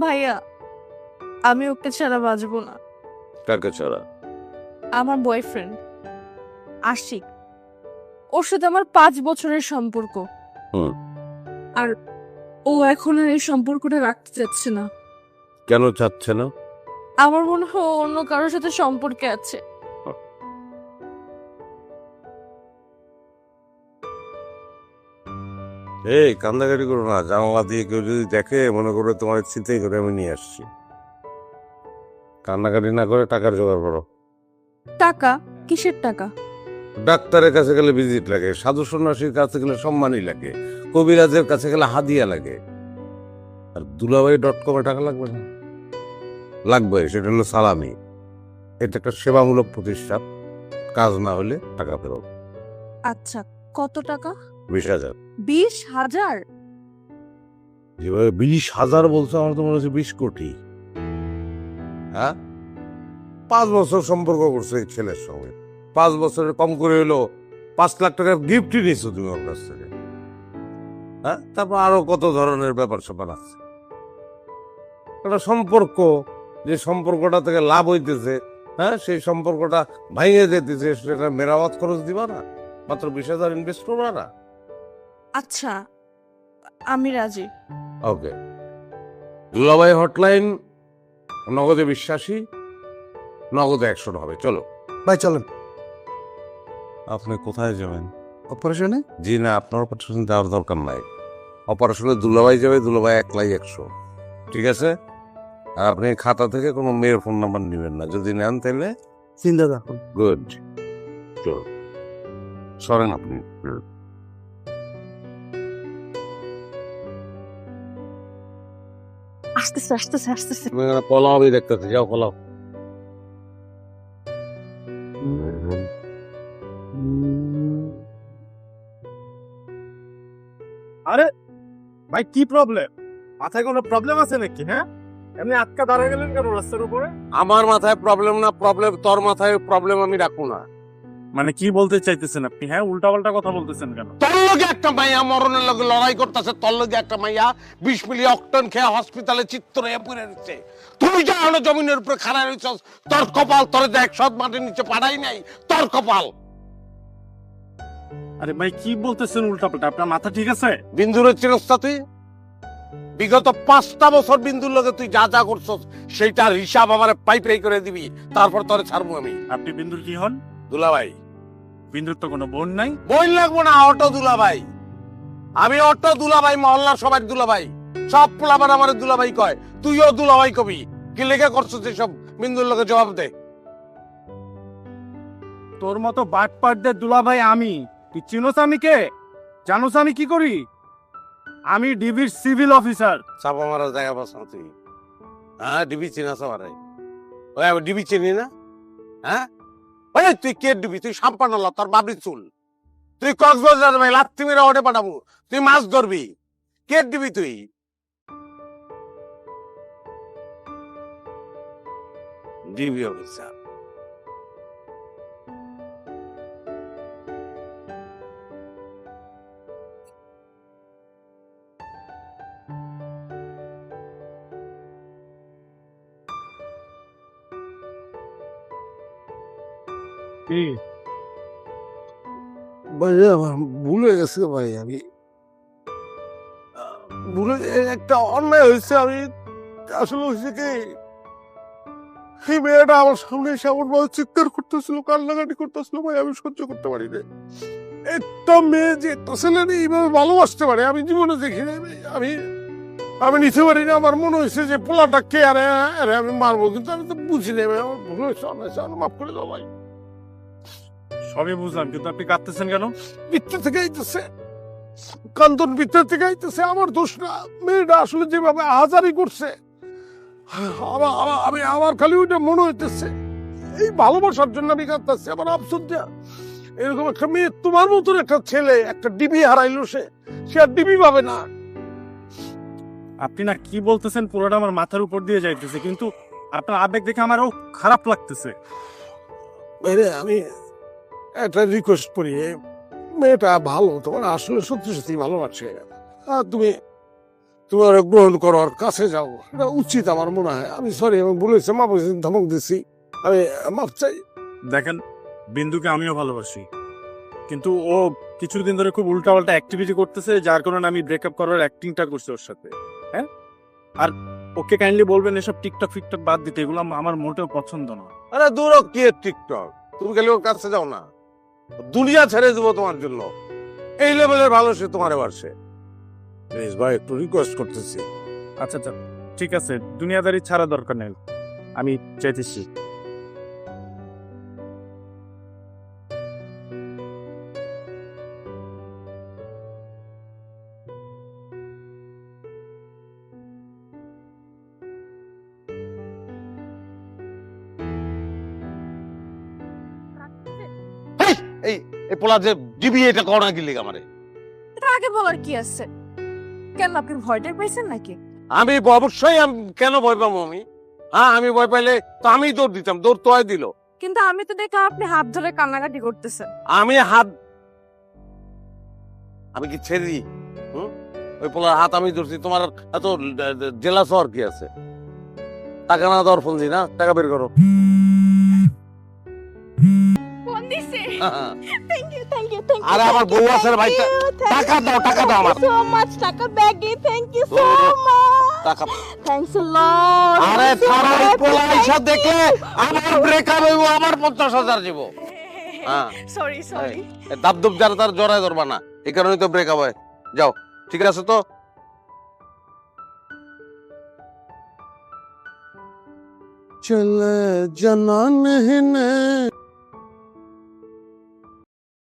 ভাইয়া, আমি ওকে ছাড়া বাঁচবো না। কাকে ছাড়া? আমার বয়ফ্রেন্ড আশিক, ওর সাথে আমার 5 বছরের সম্পর্ক। হুম। আর ও এখন আর এই সম্পর্কটা রাখতে চাচ্ছে না। কেন চাচ্ছে না? আমার মনে হয় ও অন্য কারোর সাথে সম্পর্কে আছে। এই কান্দাকাটি করো না, জানালা দিয়ে কেউ যদি দেখে মনে করে তোমার চিন্তাই করে আমি নিয়ে আসছি। কান্নাকাটি না করে টাকার জোগাড় করো। টাকা? কিসের টাকা? ডাক্তারের কাছে গেলে ভিজিট লাগে, সাধু সন্ন্যাসীর কাছে গেলে সম্মানই লাগে, কবিরাজের কাছে গেলে হাদিয়া লাগে। আর দুলাভাই.com টাকা লাগবে না? লাগবে, সেটা হলো সালামি। এটা একটা সেবামূলক প্রতিষ্ঠান, কাজ না হলে টাকা ফেরত। আচ্ছা, কত টাকা? 20,000। 20,000? যেভাবে 20,000 বলছো আমার তো মনে হচ্ছে 20 কোটি। হ্যাঁ, 5 বছর সম্পর্ক করছো এই ছেলের সঙ্গে, 5 বছরের কম করে হলো 5 লাখ টাকার গিফটই নিছো তুমি ওর কাছ থেকে। হ্যাঁ, তারপর আরো কত ধরনের ব্যাপার স্যাপার আছে। একটা সম্পর্ক, যে সম্পর্কটা থেকে লাভ হইতেছে, হ্যাঁ, সেই সম্পর্কটা ভাঙে যেতেছে, সেটা মেরামত খরচ দিবা না? মাত্র 20,000 ইনভেস্ট করবা না? আচ্ছা, আমি রাজি। ওকে, দুলাভাই হটলাইন, নগদে বিশ্বাসী, নগদে অ্যাকশন হবে। চলো ভাই চলেন। আপনি কোথায় যাবেন? অপারেশনে? জি না, আপনার অপারেশন যাওয়ার দরকার নাই। অপারেশনে দুলাভাই যাবে, দুলাভাই একলাই 100। ঠিক আছে? আর আপনি খাতা থেকে কোনো মেয়ের ফোন নাম্বার নেবেন না, যদি নেন তাহলে চিন্তা রাখুন। গুড। চলো সরেন আপনি। আসতেছে আসতেছে আসতেছে। তুমি এখানে পলাও, আমি দেখতেছি, যাও পলাও। আরে ভাই, কি প্রবলেম? মাথায় কোনো প্রবলেম আছে নাকি? হ্যাঁ, এমনি আটকা দাঁড়িয়ে গেলেন কেন রাস্তার উপরে? আমার মাথায় প্রবলেম না, প্রবলেম তোর মাথায়। প্রবলেম আমি রাখবো না। মানে কি বলতে চাইতেছেন আপনি? হ্যাঁ, উল্টা পাল্টা কথা বলতেছেন কেন? তোর লগে একটা মাইয়া মরণের লগে লড়াই করতেছে, তোর লগে একটা মাইয়া 20 মিলি অক্টন খেয়ে হসপিটালে চিত্র হয়ে পড়ে রয়েছে। তুই যা হলো জমিনের উপরে খাড়া রয়েছস, তোর কপাল, তোর দেখ সৎ মাটির নিচে পাড়াই নাই, তোর কপাল। আরে ভাই, কি বলতেছেন উল্টা পাল্টা? আপনার মাথা ঠিক আছে? বিন্দুর চিরস্তা তুই বিগত 5টা বছর বিন্দুর লগে তুই যা যা করছস সেইটার হিসাব আমার পাই করে দিবি, তারপর তোরে ছাড়বো আমি। আপনি বিন্দুর কি হন? দুলাভাই। বিন্দুর তো কোনো বোন নাই। বই লাগবো না, অটো দুলাভাই। আমি অটো দুলাভাই, মহল্লার সবাই দুলাভাই, সব পোলাবার আমার দুলাভাই কয়, তুইও দুলাভাই কবি। কি লেগে করছস এসব? বিন্দুর লগে জবাব দে। তোর মতো বাটপাটদের দুলাভাই আমি। তুই চিনোস আমি কে? জানোস আমি কি করি? আমি ডিবির সিভিল অফিসার। চাপা মারার জায়গা পাস না তুই? হ্যাঁ, ডিবি চিনাস আমারে? ওই আমি ডিবি চিনি না? হ্যাঁ, ওই তুই কে ডিবি? তুই সাম্পানাল্লা, তোর বাবরি চুল। তুই কক্সবাজার ভাই লাত্তি মেরে ওঠে পাঠাবো, তুই মাছ ধরবি। কে দিবি তুই? DB officer. কি? ভাই আমার ভুল হয়ে গেছে ভাই, আমি ভুলে একটা অন্যায় হয়েছে। আমি আসলে হয়েছে কি, এই মেয়েটা আমার সামনে এসে আমার বাবা চিৎকার করতেছিল, কান্নাকাটি করতেছিল, ভাই আমি সহ্য করতে পারি না। একটা মেয়ে যে একটা ছেলে এইভাবে ভালোবাসতে পারে আমি জীবনে দেখি নাই ভাই। আমি আমি নিতে পারি না। আমার মনে হয়েছে যে পোলাটা কে, আরে আরে আমি মারবো, কিন্তু আমি তো বুঝি নাই ভাই। আমার ভুল হয়েছে, অন্যায় হয়েছে, আমার মাফ করে দাও ভাই। সবই বুঝলাম, কিন্তু আপনি কাঁদতেছেন কেন? ভিতর থেকে আইতেছে, কান্দন ভিতর থেকে আইতেছে। আমার দোষ না, মেয়েটা আসলে যেভাবে আহাজারি করছে, আমি আমার খালি ওইটা মনে হইতেছে। এই ভালোবাসার জন্য আমি কাঁদতেছি। আমার আফসোস দেয়া, এরকম একটা মেয়ে, তোমার মতন একটা ছেলে, একটা ডিবি হারাইলো, সে আর ডিবি পাবে না। আপনি না কি বলতেছেন পুরোটা আমার মাথার উপর দিয়ে যাইতেছে, কিন্তু আপনার আবেগ দেখে আমারও খারাপ লাগতেছে। আমি একটা রিকোয়েস্ট করি, মেয়েটা ভালো, তোমার আসলে সত্যি সত্যি ভালোবাসে। আর তুমি তুমি ওরা গ্রহণ করো আর কাছে যাও, এটা উচিত আমার মনে হয়। আমি সরি, আমি বলেছি, মা বলছি, ধমক দিছি, আমি মাপ চাই। দেখেন, বিন্দুকে আমিও ভালোবাসি, কিন্তু ও কিছুদিন ধরে খুব উল্টাপাল্টা অ্যাক্টিভিটি করতেছে, যার কারণে আমি ব্রেকআপ করার অ্যাক্টিংটা করছি ওর সাথে। হ্যাঁ, আর ওকে কাইন্ডলি বলবেন এসব টিকটক ফিকটক বাদ দিতে, এগুলো আমার মোটেও পছন্দ না। আরে দূর হোক, কি টিকটক, তুমি খালি ওর কাছে যাও না, দুনিয়া ছেড়ে দেবো তোমার জন্য। এই লেভেলের ভালো সে তোমার বাড়ছে। প্লিজ ভাই, একটু রিকোয়েস্ট করতেছি। আচ্ছা আচ্ছা, ঠিক আছে, দুনিয়াদারি ছাড়া দরকার নেই, আমি চাইতেছি। এই এই পোলা যে দিবি, এটা করো না কি লিগ আমারে? এটা আগে বলার কি আছে? কেন আপনি ভয়টা পাইছেন নাকি? আমি অবশ্যই, আমি কেন ভয় পাবো আমি? হ্যাঁ, আমি ভয় পাইলে তো আমি দৌড় দিতাম, দৌড় তো দিল। কিন্তু আমি তো দেখলাম আপনি হাত ধরে কান্নাকাটি করতেছেন। আমি হাত, আমি কি ছেড়ে দিই? ওই পোলার হাত আমি ধরছি, তোমার এত জেলা শহর কি আছে? টাকা না দেওয়ার ফোন দি না, টাকা বের করো। ফোন দিছে। থ্যাংক ইউ আরে আমার বউ আছে রে ভাই, টাকা দাও, টাকা দাও আমার। সো মাচ, টাকা ব্যাগে, থ্যাংক ইউ সো মাচ, টাকা, থ্যাঙ্কস আ লট। আরে ছাড়া, এই পোলা এসব দেখলে আমার ব্রেকআপ হইব, আমার 50,000 দিব। হ্যাঁ, সরি সরি। দাবদুব যারা তার জড়ায় ধরবা না, এই কারণেই তো ব্রেকআপ হয়। যাও, ঠিক আছে তো? চলে জানা নেই